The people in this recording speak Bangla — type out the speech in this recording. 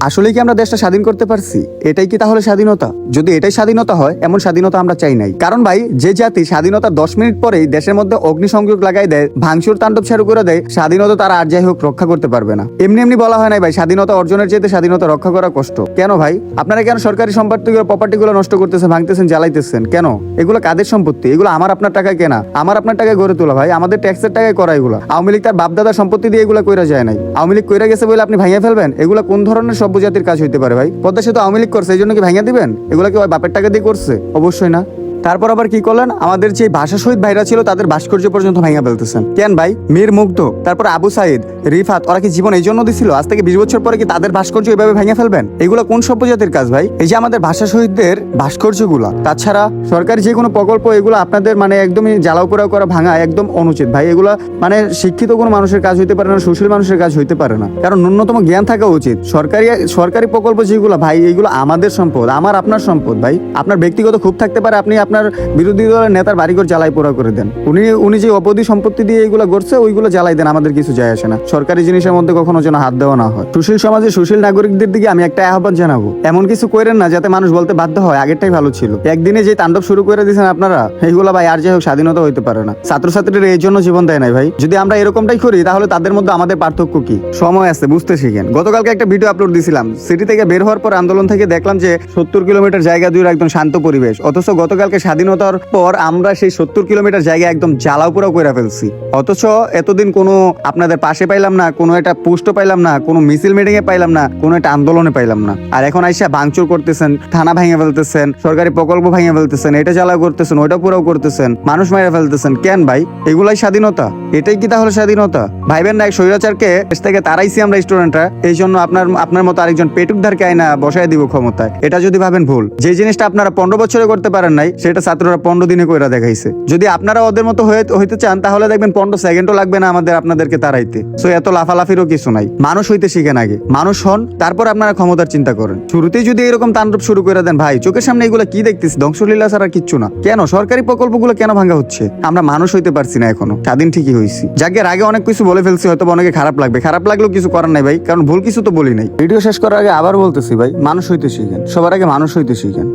আসলে কি আমরা দেশটা স্বাধীন করতে পারছি? এটাই কি তাহলে স্বাধীনতা? যদি এটাই স্বাধীনতা হয়, এমন স্বাধীনতা আমরা চাই নাই। কারণ ভাই, যে জাতি স্বাধীনতার 10 মিনিট পরেই দেশের মধ্যে অগ্নিসংযোগ লাগাই দেয়, ভাঙচুর তাণ্ডব শুরু করে দেয়, স্বাধীনতা তারা আর যাই হোক রক্ষা করতে পারবে না। এমনি এমনি বলা হয় নাই ভাই স্বাধীনতা অর্জনের চাইতে স্বাধীনতা রক্ষা করা কষ্ট। কেন ভাই? আপনারা কেন সরকারি সম্পত্তিগুলো, প্রপার্টিগুলো নষ্ট করতেছেন, ভাঙতেছেন, জ্বালাইতেছেন কেন? এগুলো কাদের সম্পত্তি? এগুলো আমার আপনার টাকায় কেনা, আমার আপনার টাকায় গড়ে তোলা ভাই, আমাদের ট্যাক্সের টাকায় করা এগুলো। আওয়ামী লীগ তার বাপদাদার সম্পত্তি দিয়ে এগুলো কইরা যায় নাই। আওয়ামী লীগ কইরা গেছে বলে আপনি ভাঙিয়ে ফেলবেন? এগুলো কোন ধরনের সভ্য জাতির কাজ হইতে পারে ভাই? পদ্মা সেতু আওয়ামী লীগ করছে, এই জন্য কি ভাঙিয়ে দিবেন? এগুলো কি ওই বাপের টাকা দিয়ে করছে? অবশ্যই না। তারপর আবার কি করলেন? আমাদের যে ভাষা শহীদ ভাইরা ছিল তাদের ভাস্কর্য পর্যন্ত ভাঙিয়ে ফেলতেছেন কেন ভাই? মীর মুগ্ধ, তারপর আবু সাইদ, রিফাত, ওরা কি জীবন এই জন্য দিছিল? আজ থেকে 20 বছর পরে কি তাদের ভাস্কর্য এভাবে ভেঙে ফেলবেন? এগুলো কোন সভ্য জাতির কাজ ভাই? এই যে আমাদের ভাষা শহীদদের ভাস্কর্যগুলা, তাছাড়া সরকারি যে কোনো প্রকল্প, এগুলো আপনাদের মানে একদমই জ্বালাও পোড়াও করা, ভাঙা একদম অনুচিত ভাই। এগুলা মানে শিক্ষিত কোনো মানুষের কাজ হইতে পারে না, সুশীল মানুষের কাজ হইতে পারে না। কারণ ন্যূনতম জ্ঞান থাকা উচিত। সরকারি প্রকল্প যেগুলো ভাই, এগুলো আমাদের সম্পদ, আমার আপনার সম্পদ ভাই। আপনার ব্যক্তিগত ক্ষোভ থাকতে পারে, আপনি আপনার বিরোধী দলের নেতার বাড়িঘর জ্বালাই পোড়া করে দেন। উনি যে অবধি সম্পত্তি দিয়ে এগুলো করছে, ওইগুলো জ্বালাই দেন, আমাদের কিছু যায় আসে না। সরকারি জিনিসের মধ্যে কখনো যেন হাত দেওয়া না হয়। সুশীল সমাজে সুশীল নাগরিকদের দিকে আমি একটা আহ্বান জানাবো, এমন কিছু করেন না যাতে মানুষ বলতে বাধ্য হয় আগেরটাই ভালো ছিল। একদিনে যে তাণ্ডব শুরু করে দিয়েছেন আপনারা, এইগুলো ভাই আর যাই হোক স্বাধীনতা হইতে পারে না। ছাত্রছাত্রীরা এই জন্য জীবন দেয় নাই ভাই। যদি আমরা এরকমটাই করি, তাহলে তাদের মধ্যে আমাদের পার্থক্য কি? সময় আছে, বুঝতে শিখেন। গতকালকে একটা ভিডিও আপলোড দিয়েছিলাম, সিটি থেকে বের হওয়ার পর আন্দোলন থেকে দেখলাম যে 70 কিলোমিটার জায়গা জুড়ে একদম শান্ত পরিবেশ, অথচ গতকালকে স্বাধীনতার পর আমরা সেই 70 কিলোমিটার জায়গা একদম জ্বালাও পোড়াও করে ফেলছি। অথচ এতদিন কোনো আপনাদের পাশে পাইলাম না, কোনো একটা পোস্ট পাইলাম না, কোনো মিছিল মিটিং এ পাইলাম না, কোনো একটা আন্দোলনে পাইলাম না। আর এখন আইসা ভাঙচুর করতেছেন, থানা ভেঙে ফেলতেছেন, সরকারি প্রকল্প ভেঙে ফেলতেছেন, এটা জ্বালাও করতেছেন, ওইটা পোড়াও করতেছেন, মানুষ মারা ফেলতেছেন। কেন ভাই? এগুলাই স্বাধীনতা? এটাই কি তাহলে স্বাধীনতা? ভাইবেন না, স্বৈরাচারকে দেশ থেকে তারাইছি আমরা স্টুডেন্টরা, এই জন্য আপনার মতো আরেকজন পেটুকদারকে আইনা বসায় দিব ক্ষমতায়। এটা যদি ভাবেন ভুল। যে জিনিসটা আপনারা 15 বছরে করতে পারেন নাই, সেটা ছাত্ররা 15 দিনে কইরা দেখাইছে। যদি আপনারা ওদের মতো হইতে চান, তাহলে দেখবেন 15 সেকেন্ডও লাগবে না আপনাদেরকে তাড়াইতে। সো এত লাফালাফিরও কিছু নাই। মানুষ হইতে শিখেন আগে, মানুষ হন, তারপর আপনারা ক্ষমতার চিন্তা করেন। শুরুতেই যদি এরকম তাণ্ডব শুরু করে দেন ভাই, চোখের সামনে এগুলো কি দেখতেছি? ধ্বংসলীলা ছাড়া কিচ্ছু না। কেন সরকারি প্রকল্পগুলো কেন ভাঙা হচ্ছে? আমরা মানুষ হইতে পারছি না এখনো। স্বাধীন ঠিকই হইছি। যাকে আগে অনেক কিছু বলে ফেলছি, হয়তো অনেকে খারাপ লাগবে, খারাপ লাগলেও কিছু করার নাই ভাই, কারণ ভুল কিছু তো বলি নাই। ভিডিও শেষ করার আগে আবার বলতেছি ভাই, মানুষ হইতে শিখেন, সবার আগে মানুষ হইতে শিখেন।